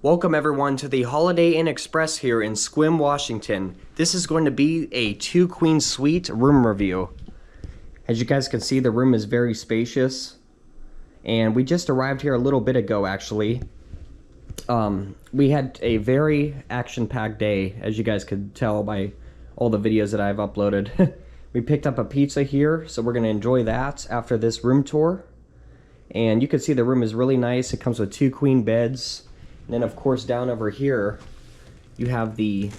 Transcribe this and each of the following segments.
Welcome everyone to the Holiday Inn Express here in Sequim, Washington. This is going to be a 2-queen suite room review. As you guys can see, the room is very spacious. And we just arrived here a little bit ago actually. We had a very action-packed day, as you guys could tell by all the videos that I've uploaded. We picked up a pizza here, so we're going to enjoy that after this room tour. And you can see the room is really nice. It comes with 2 queen beds. And then of course down over here you have the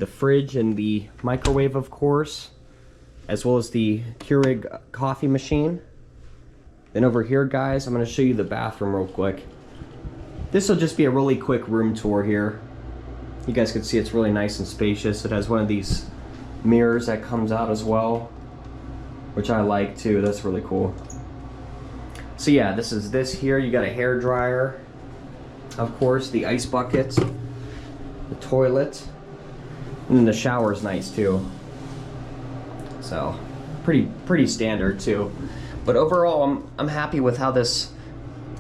fridge and the microwave, of course, as well as the Keurig coffee machine. Then over here, guys, I'm going to show you the bathroom real quick. This will just be a really quick room tour here. You guys can see it's really nice and spacious. It has one of these mirrors that comes out as well, which I like too. That's really cool. So yeah, this here. You got a hair dryer, of course, the ice bucket, the toilet, and then the shower is nice too. So pretty standard too. But overall, I'm happy with how this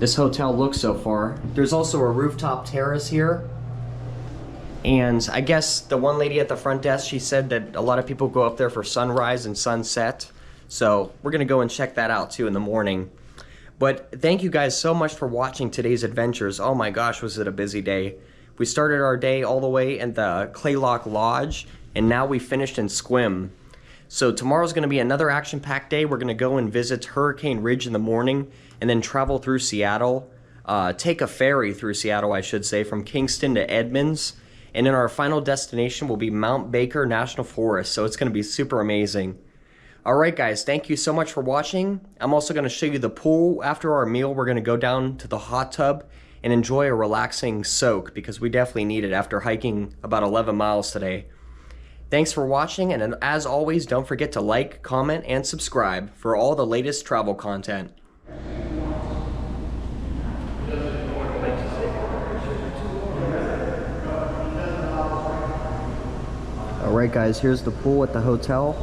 hotel looks so far. There's also a rooftop terrace here. And I guess the one lady at the front desk, she said that a lot of people go up there for sunrise and sunset. So we're gonna go and check that out too in the morning. But thank you guys so much for watching today's adventures. Oh my gosh, was it a busy day. We started our day all the way in the Claylock Lodge, and now we finished in Sequim. So tomorrow's gonna be another action-packed day. We're gonna go and visit Hurricane Ridge in the morning, and then travel through Seattle. Take a ferry through Seattle, I should say, from Kingston to Edmonds. And then our final destination will be Mount Baker National Forest. So it's gonna be super amazing. Alright guys, thank you so much for watching. I'm also going to show you the pool. After our meal, we're going to go down to the hot tub and enjoy a relaxing soak, because we definitely need it after hiking about 11 miles today. Thanks for watching, and as always, don't forget to like, comment, and subscribe for all the latest travel content. Alright guys, here's the pool at the hotel.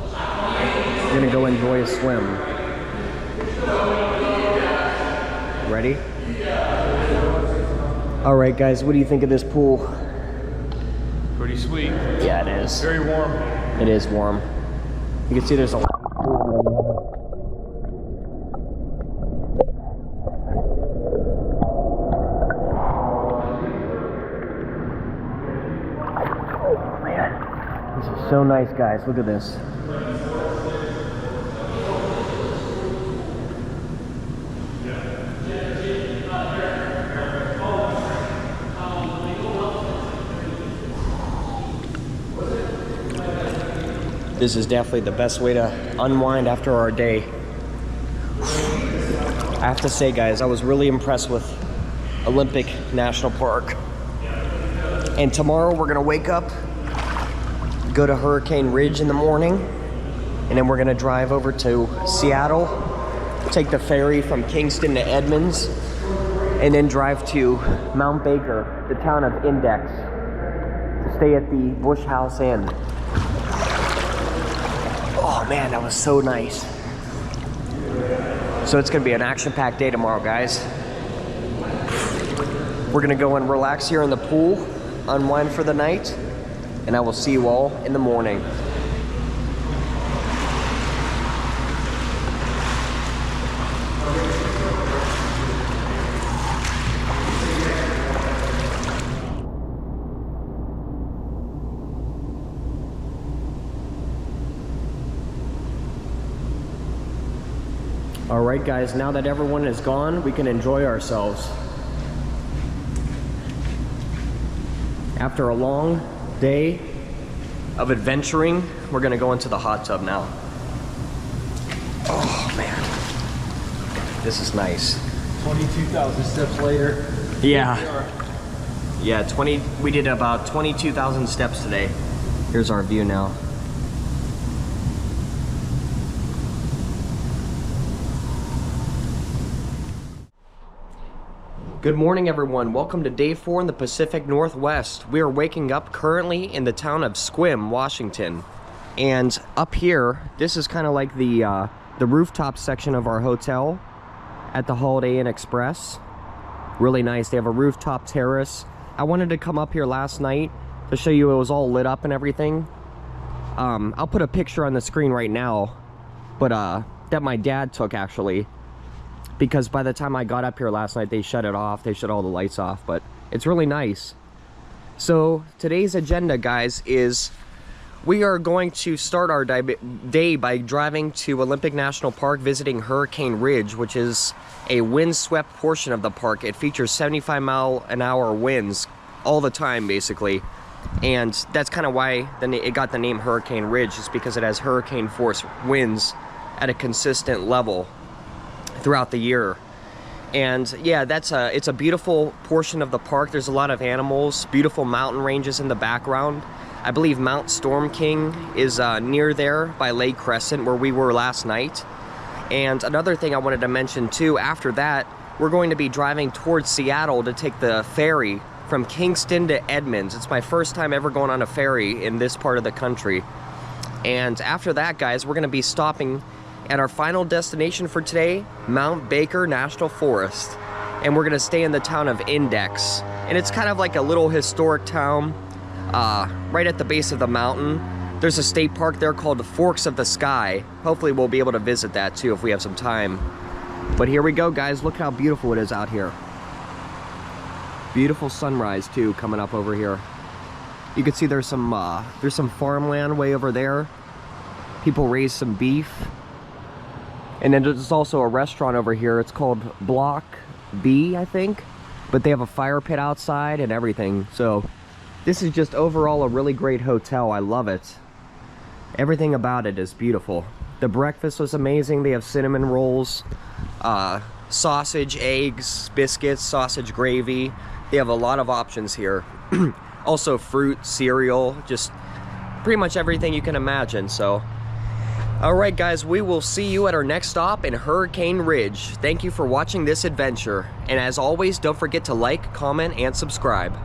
We're gonna go enjoy a swim. Ready? Alright guys, what do you think of this pool? Pretty sweet. Yeah, it is. Very warm. It is warm. You can see there's a lot. Oh man, this is so nice, guys. Look at this. This is definitely the best way to unwind after our day. I have to say, guys, I was really impressed with Olympic National Park. And tomorrow we're gonna wake up, go to Hurricane Ridge in the morning, and then we're gonna drive over to Seattle, take the ferry from Kingston to Edmonds, and then drive to Mount Baker, the town of Index, to stay at the Bush House Inn. Oh man, that was so nice. So it's gonna be an action-packed day tomorrow, guys. We're gonna go and relax here in the pool, unwind for the night, and I will see you all in the morning. Alright guys, now that everyone is gone, we can enjoy ourselves. After a long day of adventuring, we're gonna go into the hot tub now. Oh man, this is nice. 22,000 steps later. Yeah. Yeah, we did about 22,000 steps today. Here's our view now. Good morning everyone, welcome to day 4 in the Pacific Northwest. We are waking up currently in the town of Sequim, Washington. And up here, this is kind of like the rooftop section of our hotel at the Holiday Inn Express. Really nice, they have a rooftop terrace. I wanted to come up here last night to show you it was all lit up and everything. I'll put a picture on the screen right now, but that my dad took actually, because by the time I got up here last night, they shut it off. They shut all the lights off, but it's really nice. So today's agenda, guys, is we are going to start our day by driving to Olympic National Park, visiting Hurricane Ridge, which is a windswept portion of the park. It features 75-mile-an-hour winds all the time, basically. And that's kind of why it got the name Hurricane Ridge, is because it has hurricane force winds at a consistent level throughout the year. And yeah, it's a beautiful portion of the park. There's a lot of animals, beautiful mountain ranges in the background. I believe Mount Storm King is near there by Lake Crescent, where we were last night. And another thing I wanted to mention too, after that, we're going to be driving towards Seattle to take the ferry from Kingston to Edmonds. It's my first time ever going on a ferry in this part of the country. And after that, guys, we're going to be stopping at our final destination for today, Mount Baker National Forest. And we're going to stay in the town of Index. And it's kind of like a little historic town right at the base of the mountain. There's a state park there called the Forks of the Sky. Hopefully we'll be able to visit that too if we have some time. But here we go, guys. Look how beautiful it is out here. Beautiful sunrise too coming up over here. You can see there's some farmland way over there. People raise some beef. And then there's also a restaurant over here. It's called Block B, I think. But they have a fire pit outside and everything. So this is just overall a really great hotel. I love it. Everything about it is beautiful. The breakfast was amazing. They have cinnamon rolls, sausage, eggs, biscuits, sausage gravy. They have a lot of options here. Also fruit, cereal, just pretty much everything you can imagine. So, all right, guys, we will see you at our next stop in Hurricane Ridge. Thank you for watching this adventure. And as always, don't forget to like, comment, and subscribe.